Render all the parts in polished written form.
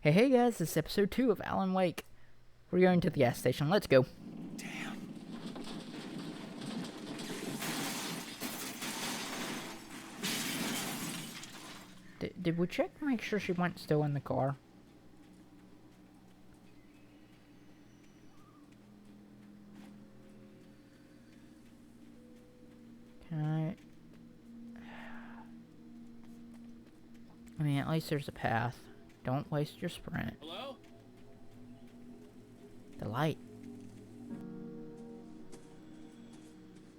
Hey guys, this is episode 2 of Alan Wake. We're going to the gas station. Let's go. Damn. Did we check to make sure she went still in the car? Can I mean, at least there's a path. Don't waste your sprint. Hello? The light.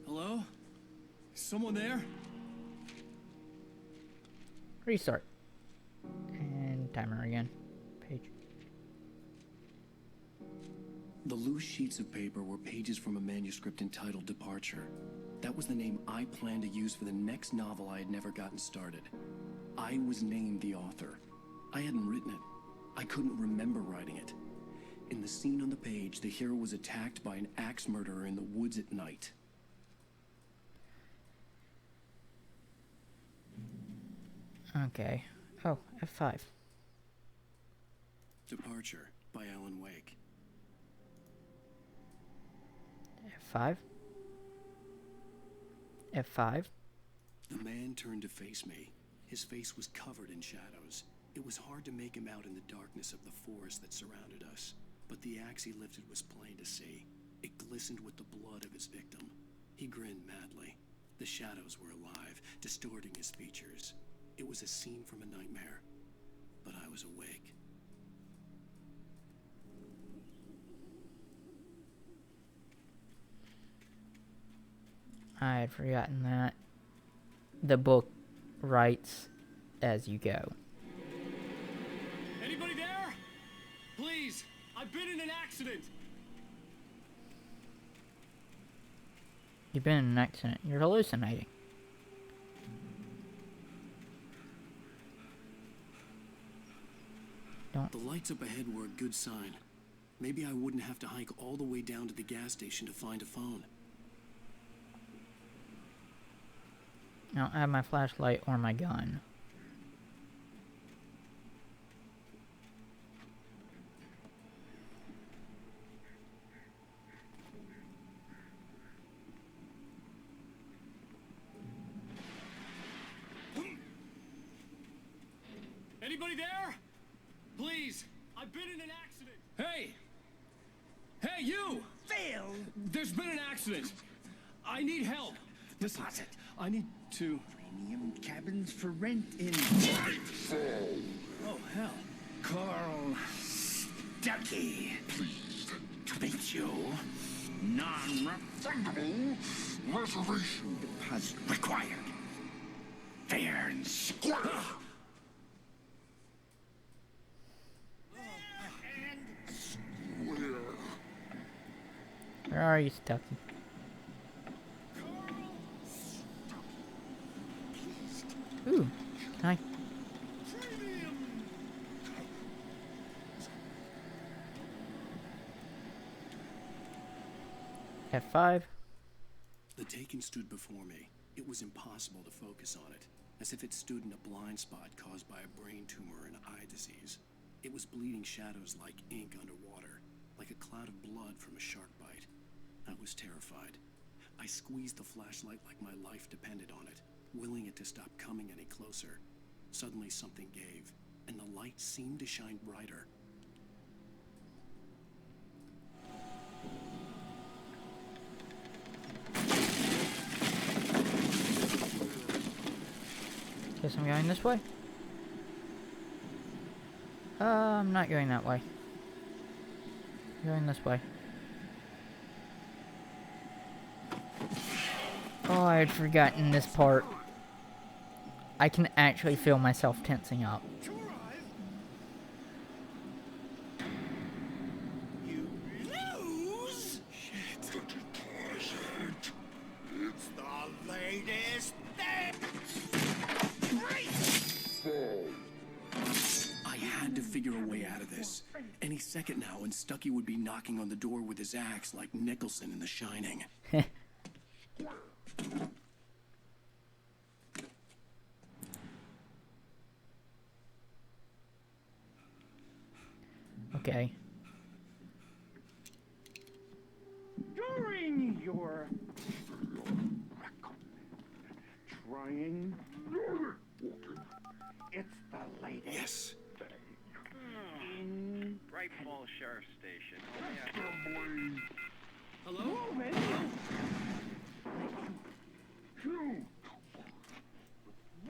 Hello? Is someone there? Restart. And timer again. Page. The loose sheets of paper were pages from a manuscript entitled Departure. That was the name I planned to use for the next novel I had never gotten started. I was named the author. I hadn't written it. I couldn't remember writing it. In the scene on the page, the hero was attacked by an axe murderer in the woods at night. Okay. Oh, F5. Departure by Alan Wake. F5. F5. The man turned to face me. His face was covered in shadows. It was hard to make him out in the darkness of the forest that surrounded us, but the axe he lifted was plain to see. It glistened with the blood of his victim. He grinned madly. The shadows were alive, distorting his features. It was a scene from a nightmare, but I was awake. I had forgotten that. The book writes as you go. Anybody there? Please, I've been in an accident. You've been in an accident. You're hallucinating. The lights up ahead were a good sign. Maybe I wouldn't have to hike all the way down to the gas station to find a phone. I don't have my flashlight or my gun. Anybody there? Please, I've been in an accident. Hey! Hey, you! Phil! There's been an accident. I need help. Listen, Deposit. I need to... Premium cabins for rent in... Oh, hell. Carl Stuckey. Pleased to meet you. Non-refundable reservation deposit required. Fair and square. Where are you, Stucky? Ooh, can I? F5. The Taken stood before me. It was impossible to focus on it, as if it stood in a blind spot caused by a brain tumor and eye disease. It was bleeding shadows like ink underwater, like a cloud of blood from a shark bite. I was terrified. I squeezed the flashlight like my life depended on it, willing it to stop coming any closer. Suddenly something gave, and the light seemed to shine brighter. Guess I'm going this way. I'm not going that way. I'm going this way. Oh, I had forgotten this part. I can actually feel myself tensing up. You lose? Shit. The deposit. It's the latest thing. I had to figure a way out of this. Any second now, and Stucky would be knocking on the door with his axe like Nicholson in The Shining. Okay. During your trying, it's the latest. Yes. In Right Falls Sheriff Station. Hello? movement. Two.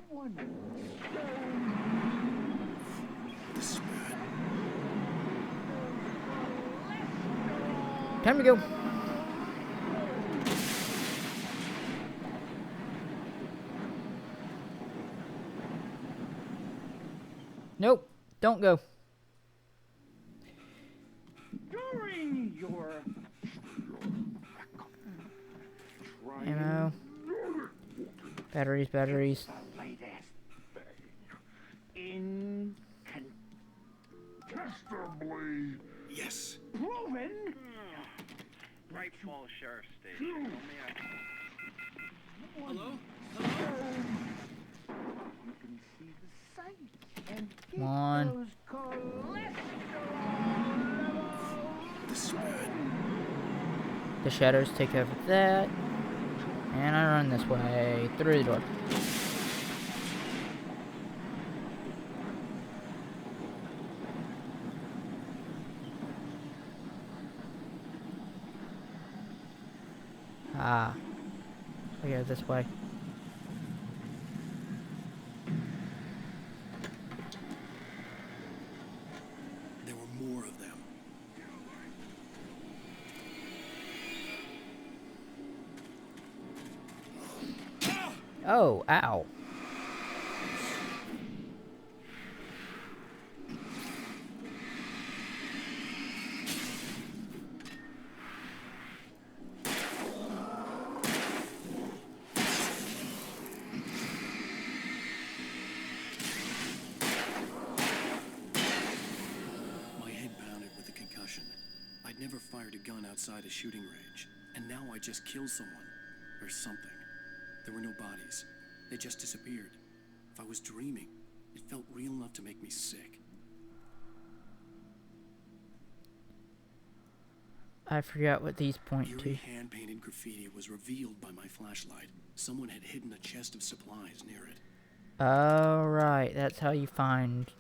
One. This is bad. Time to go. Nope. Don't go. During your trying, Ammo. Batteries, batteries. the latest in contestably Yes. proven. Right Falls Sheriff Station. Hello? You can see the sight and get Come on. those cholesterol levels. This is bad. The shadows take over that. And I run this way. Through the door. Ah. I go this way. There were more of them. Oh, ow. My head pounded with the concussion. I'd never fired a gun outside a shooting range, and now I just killed someone. Or something. There were no bodies. They just disappeared. If I was dreaming, it felt real enough to make me sick. I forgot what these point Eerie to. hand-painted graffiti was revealed by my flashlight. Someone had hidden a chest of supplies near it. Oh, right. That's how you find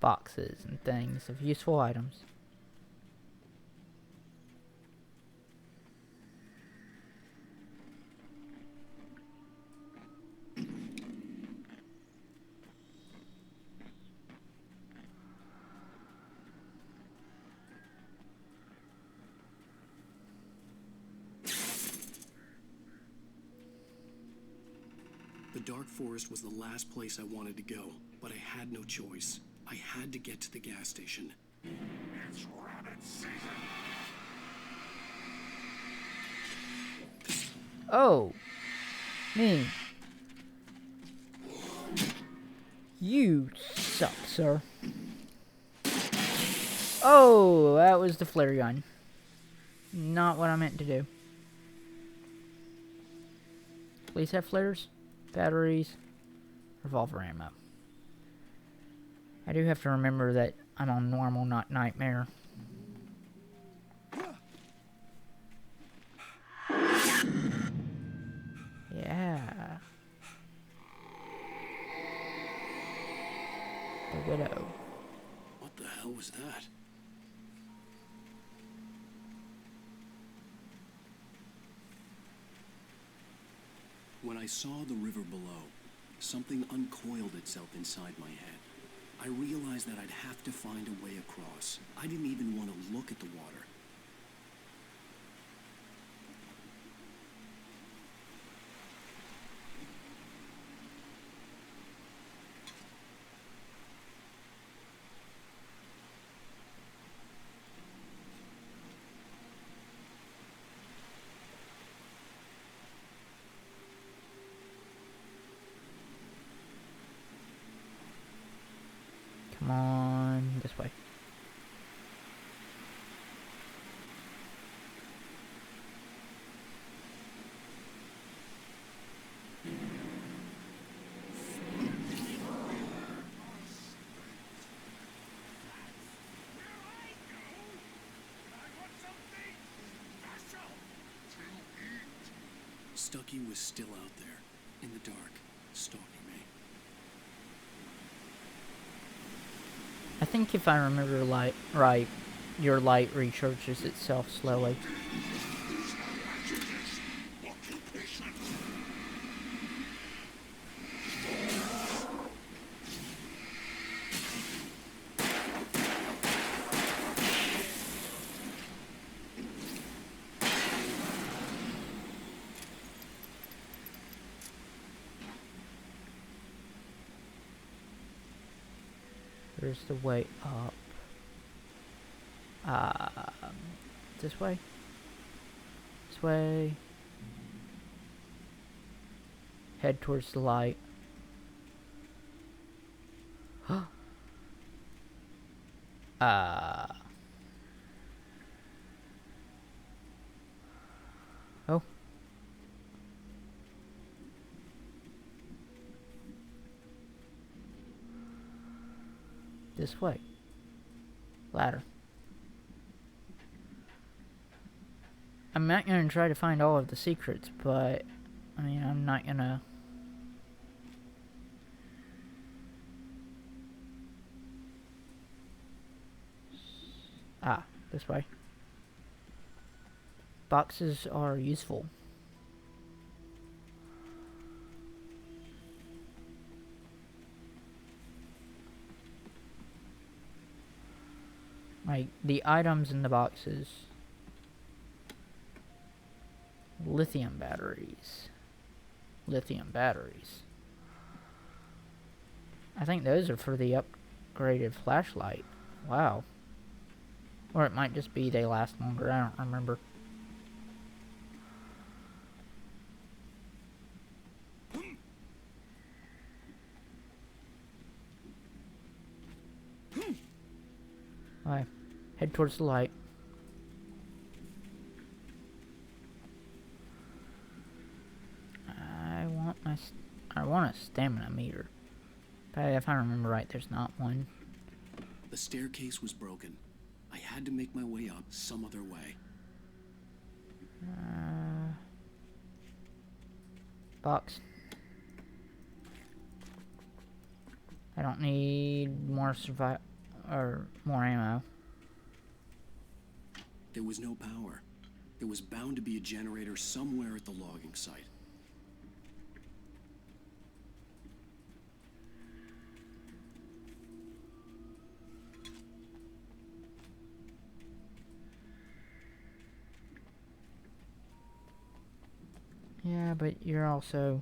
boxes and things of useful items. The dark forest was the last place I wanted to go, but I had no choice. I had to get to the gas station. It's rabbit season. Oh. Me. You suck, sir. Oh, that was the flare gun. Not what I meant to do. Police have flares, batteries, revolver ammo. I do have to remember that I'm on normal, not nightmare. Yeah. The widow. What the hell was that? When I saw the river below, something uncoiled itself inside my head. I realized that I'd have to find a way across. I didn't even want to look at the water. Come on, this way. Stucky was still out there, in the dark, stalking me. I think if I remember right, your light recharges itself slowly. There's the way up. This way? This way. Head towards the light. Oh. This way. Ladder. I'm not gonna try to find all of the secrets, but I mean, I'm not gonna. This way. Boxes are useful. Like, the items in the boxes. Lithium batteries. Lithium batteries. I think those are for the upgraded flashlight. Wow. Or it might just be they last longer, I don't remember. Alright, head towards the light. I want a stamina meter. But if I remember right, there's not one. The staircase was broken. I had to make my way up some other way. Box. I don't need more more ammo. There was no power. There was bound to be a generator somewhere at the logging site. Yeah, but you're also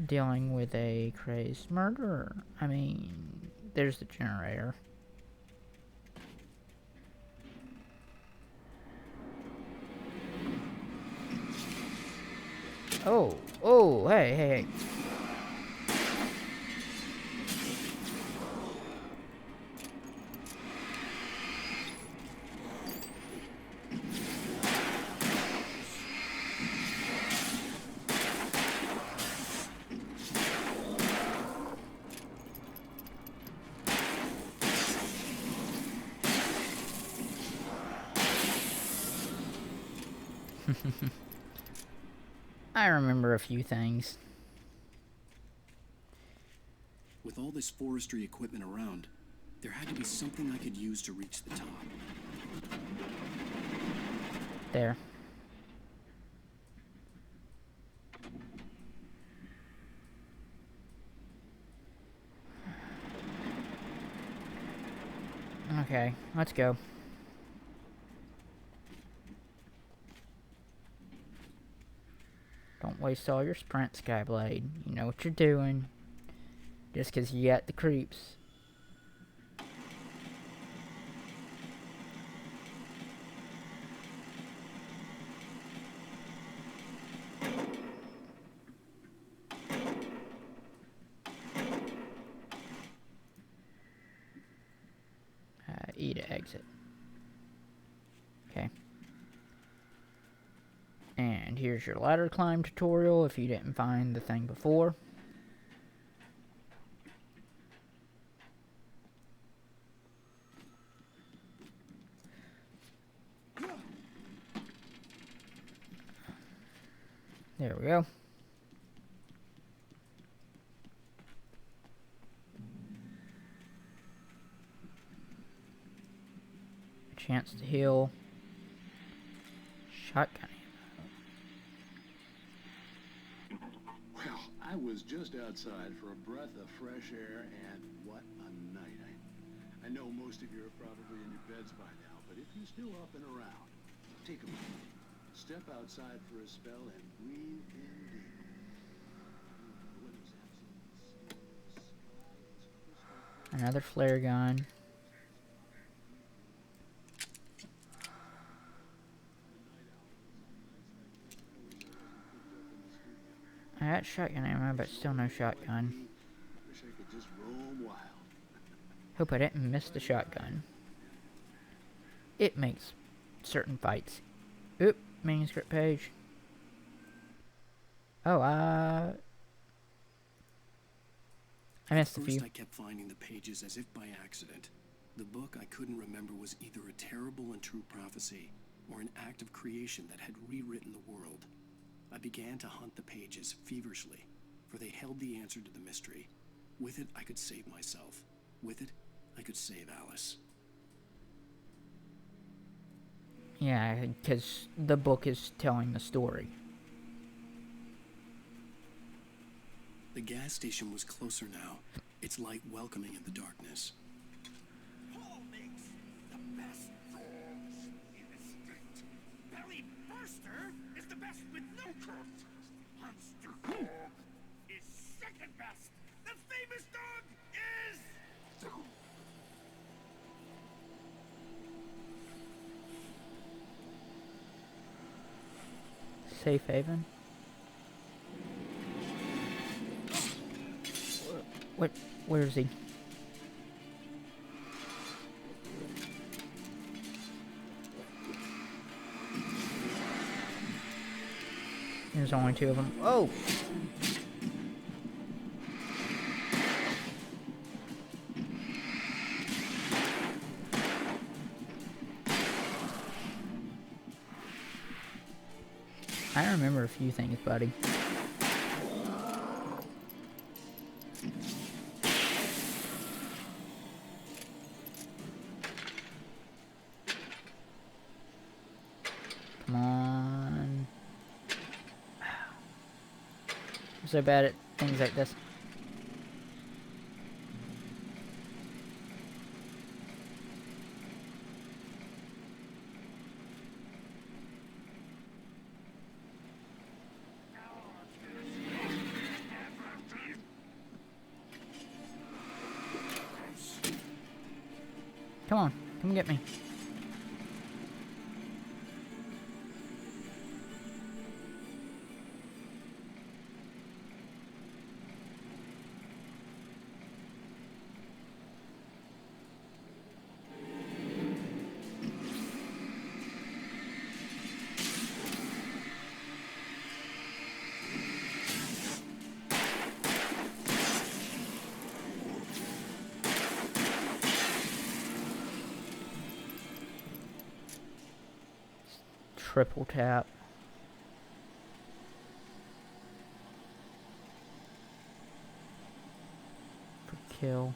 dealing with a crazed murderer. I mean, there's the generator. Oh, hey. I remember a few things. With all this forestry equipment around, there had to be something I could use to reach the top. There. Okay, let's go. Don't waste all your sprint, Skyblade. You know what you're doing. Just 'cause you got the creeps. E to exit. Okay. And here's your ladder climb tutorial if you didn't find the thing before. There we go. A chance to heal. Shotgun. Well, I was just outside for a breath of fresh air, and what a night. I know most of you are probably in your beds by now, but if you're still up and around, take a moment. Step outside for a spell and breathe in deep. The weather's absolutely still. The sky is crystal clear. Another flare gun. I got shotgun ammo, but still no shotgun. Wish I could just roam wild. Hope I didn't miss the shotgun. It makes certain fights. Oop, manuscript page. Oh, I missed a First, few. I kept finding the pages as if by accident. The book I couldn't remember was either a terrible and true prophecy or an act of creation that had rewritten the world. I began to hunt the pages feverishly, for they held the answer to the mystery. With it, I could save myself. With it, I could save Alice. Yeah, because the book is telling the story. The gas station was closer now, its light welcoming in the darkness. Paul makes the best dogs in the state. Barry Burster is the best with no coat. Monster Dog is second best. The famous dog is... Safe haven. What? Where is he? There's only two of them. Oh! I remember a few things, buddy. Come on. I'm so bad at things like this. Come on, come get me. Triple tap. For kill.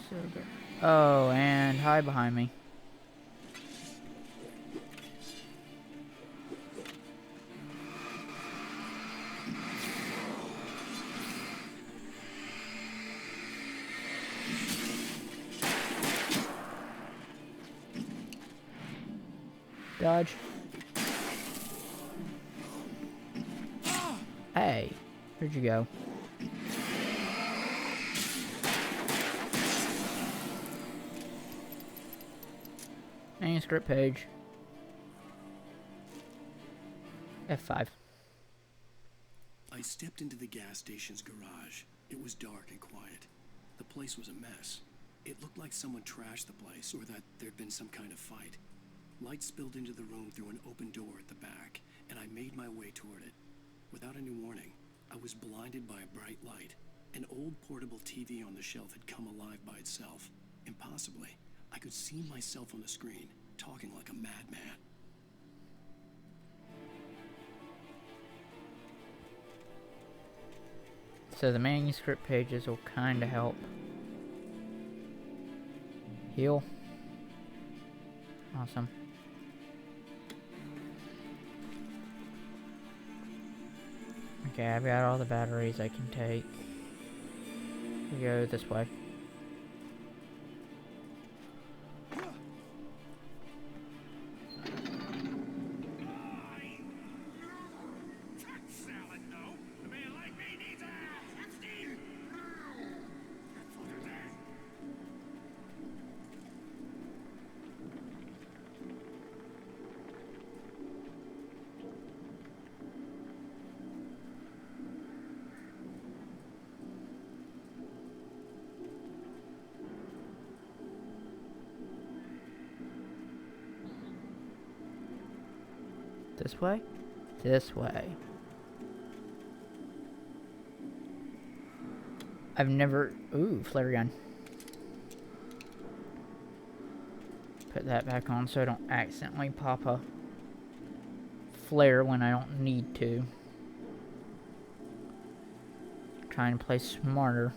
So good. Oh, and hide behind me. Dodge. Hey, where'd you go? Manuscript page. F5. I stepped into the gas station's garage. It was dark and quiet. The place was a mess. It looked like someone trashed the place or that there'd been some kind of fight. Light spilled into the room through an open door at the back, and I made my way toward it. Without any warning, I was blinded by a bright light. An old portable TV on the shelf had come alive by itself. Impossibly, I could see myself on the screen, talking like a madman. So the manuscript pages will kind of help. Heal. Awesome. Okay, I've got all the batteries I can take. We go this way. Salad, no. A man like me needs a Epstein. That's what it is. This way? This way. I've never... Ooh, flare gun. Put that back on so I don't accidentally pop a flare when I don't need to. Trying to play smarter.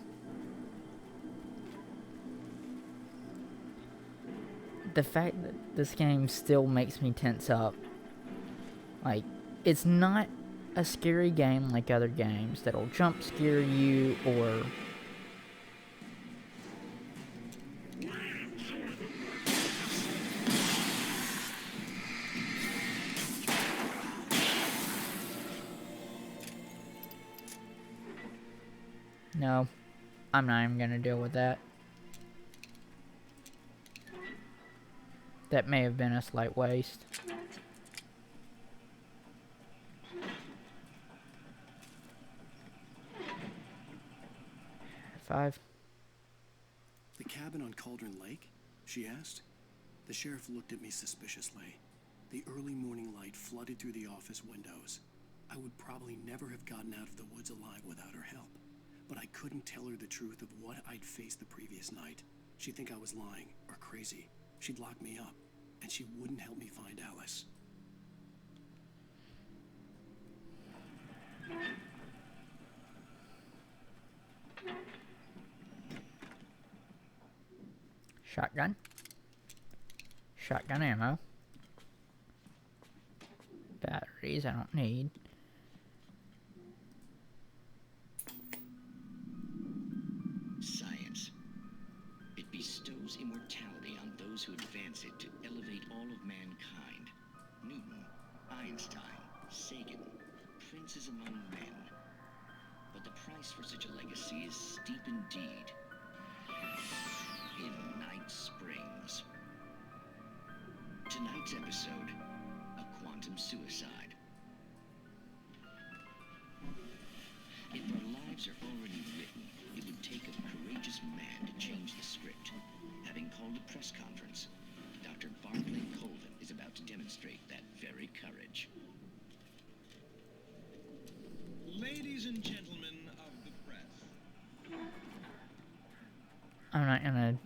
The fact that this game still makes me tense up. Like, it's not a scary game like other games that'll jump scare you or... No, I'm not even gonna deal with that. That may have been a slight waste. Five. The cabin on Cauldron Lake? She asked. The sheriff looked at me suspiciously. The early morning light flooded through the office windows. I would probably never have gotten out of the woods alive without her help. But I couldn't tell her the truth of what I'd faced the previous night. She'd think I was lying or crazy. She'd lock me up, and she wouldn't help me find Alice. Shotgun. Shotgun ammo. Batteries I don't need. Science. It bestows immortality on those who advance it to elevate all of mankind. Newton, Einstein, Sagan, princes among men. But the price for such a legacy is steep indeed. In Night Springs. Tonight's episode, a quantum suicide. If our lives are already written, it would take a courageous man to change the script. Having called a press conference, Dr. Barclay Colvin is about to demonstrate that very courage. Ladies and gentlemen of the press. I'm not gonna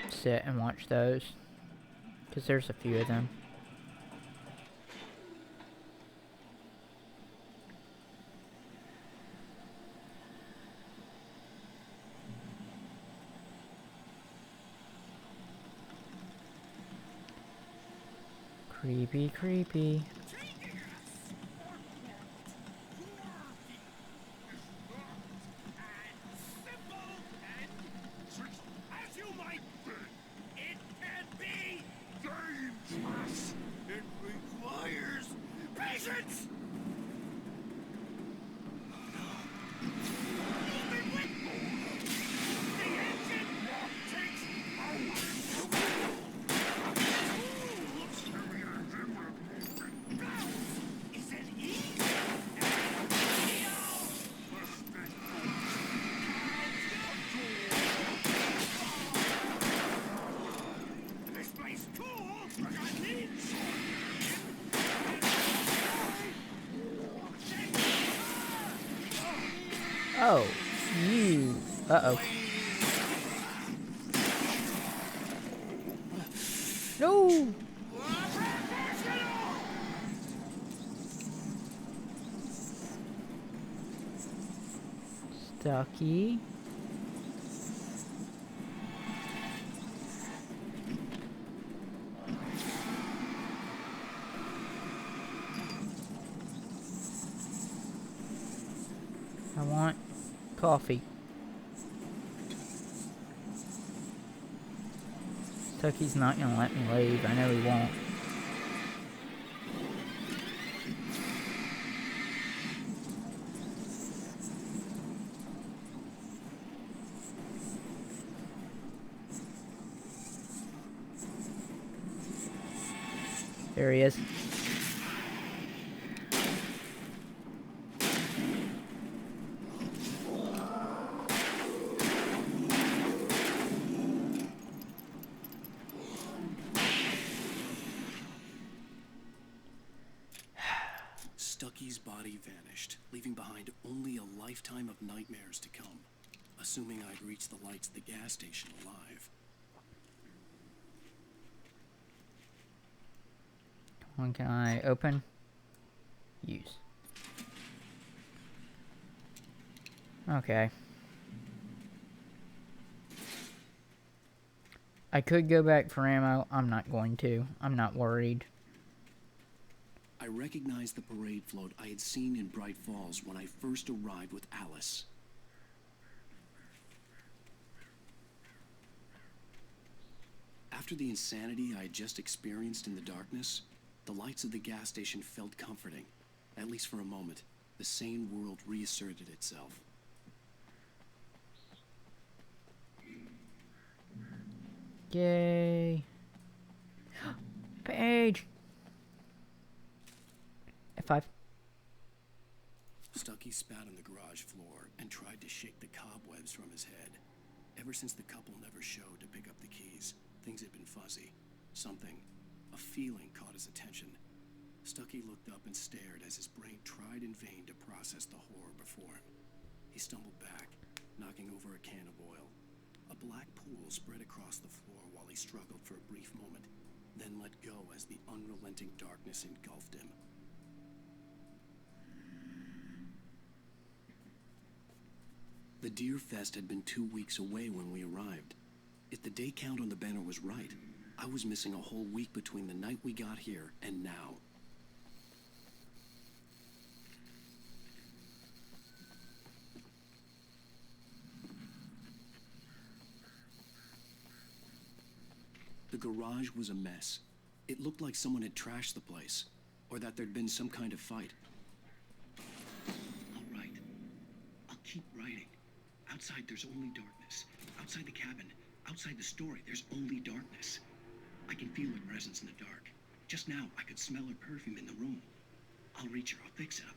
sit and watch those, because there's a few of them. Creepy, creepy. Taking us or as simple and as you might think. It can be dangerous. It requires patience. Even with the engine takes hours. Is it easy? This place cool, but I need Oh, you. Uh-oh. No! Ducky. I want coffee. Tucky's not gonna let me leave. I know he won't. There he is. Stucky's body vanished, leaving behind only a lifetime of nightmares to come. Assuming I'd reached the lights at the gas station alive. One can I open? Use. Okay. I could go back for ammo. I'm not going to. I'm not worried. I recognized the parade float I had seen in Bright Falls when I first arrived with Alice. After the insanity I had just experienced in the darkness, the lights of the gas station felt comforting. At least for a moment, the sane world reasserted itself. Yay. Page. F5. Stucky spat on the garage floor and tried to shake the cobwebs from his head. Ever since the couple never showed to pick up the keys, things had been fuzzy. Something, a feeling caught his attention. Stucky looked up and stared as his brain tried in vain to process the horror before him. He stumbled back, knocking over a can of oil. A black pool spread across the floor while he struggled for a brief moment, then let go as the unrelenting darkness engulfed him. The Deer Fest had been 2 weeks away when we arrived. If the day count on the banner was right, I was missing a whole week between the night we got here and now. The garage was a mess. It looked like someone had trashed the place, or that there'd been some kind of fight. All right. I'll keep writing. Outside, there's only darkness. Outside the cabin, outside the story, there's only darkness. I can feel her presence in the dark. Just now, I could smell her perfume in the room. I'll reach her. I'll fix it up.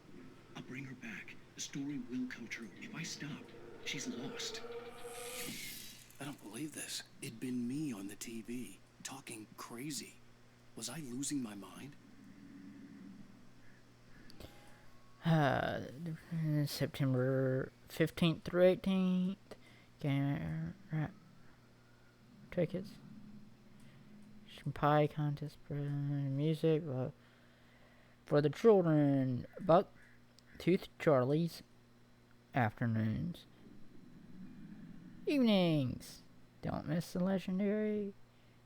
I'll bring her back. The story will come true. If I stop, she's lost. I don't believe this. It'd been me on the TV, talking crazy. Was I losing my mind? September 15th through 18th. Tickets. Some pie contest, music for the children. Buck Tooth Charlie's afternoons. Evenings. Don't miss the legendary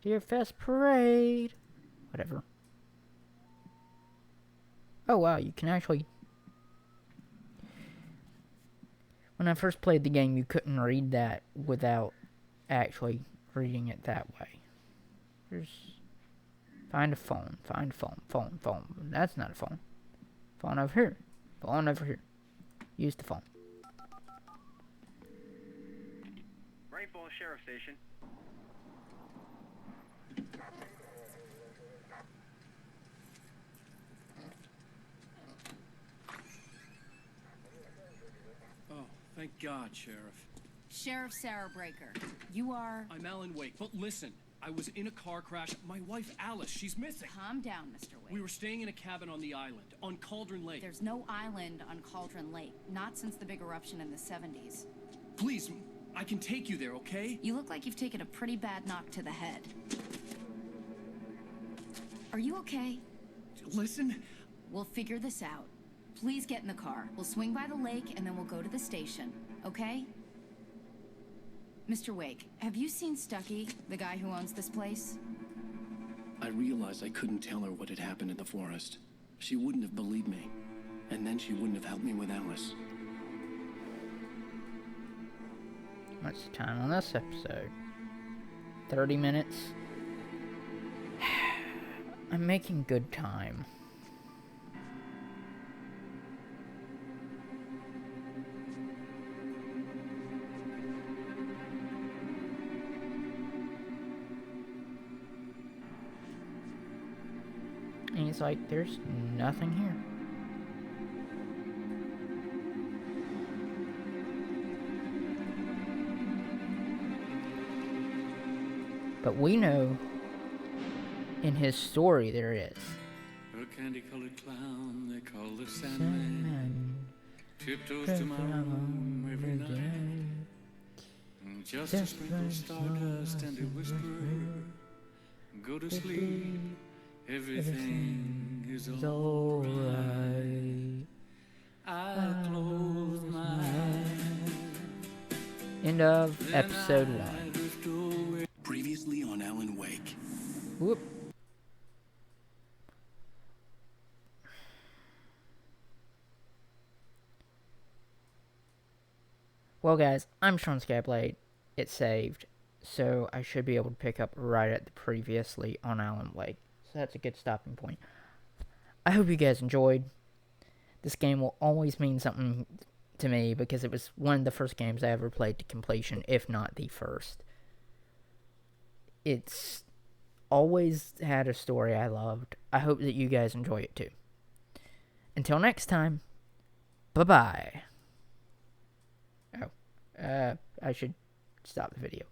Deer Fest parade. Whatever. Oh wow, you can actually... When I first played the game, you couldn't read that without actually reading it that way. There's... Find a phone. Find a phone. Phone. That's not a phone. Phone over here. Phone over here. Use the phone. Bright Falls Sheriff Station. Oh, thank God, Sheriff. Sheriff Sarah Breaker, you are... I'm Alan Wake, but listen, I was in a car crash. My wife, Alice, she's missing. Calm down, Mr. Wake. We were staying in a cabin on the island, on Cauldron Lake. There's no island on Cauldron Lake, not since the big eruption in the 70s. Please, I can take you there, okay? You look like you've taken a pretty bad knock to the head. Are you okay? Listen. We'll figure this out. Please get in the car. We'll swing by the lake and then we'll go to the station. okay? Mr. Wake, have you seen Stucky, the guy who owns this place? I realized I couldn't tell her what had happened in the forest. She wouldn't have believed me. And then she wouldn't have helped me with Alice. What's the time on this episode? 30 minutes. I'm making good time. And he's like, there's nothing here. But we know in his story there is. A candy-colored clown they call the Sandman Sandman tiptoes to my room every night. Just a sprinkle of stardust and a whisper, go to sleep, everything is alright. I'll close my eyes. End of episode 1. Previously on Alan Wake. Whoop. Well, guys, I'm Sean Skyblade. It's saved, so I should be able to pick up right at the previously on Alan Wake. So that's a good stopping point. I hope you guys enjoyed. This game will always mean something to me because it was one of the first games I ever played to completion, if not the first. It's always had a story I loved. I hope that you guys enjoy it too. Until next time, bye-bye. Oh, I should stop the video.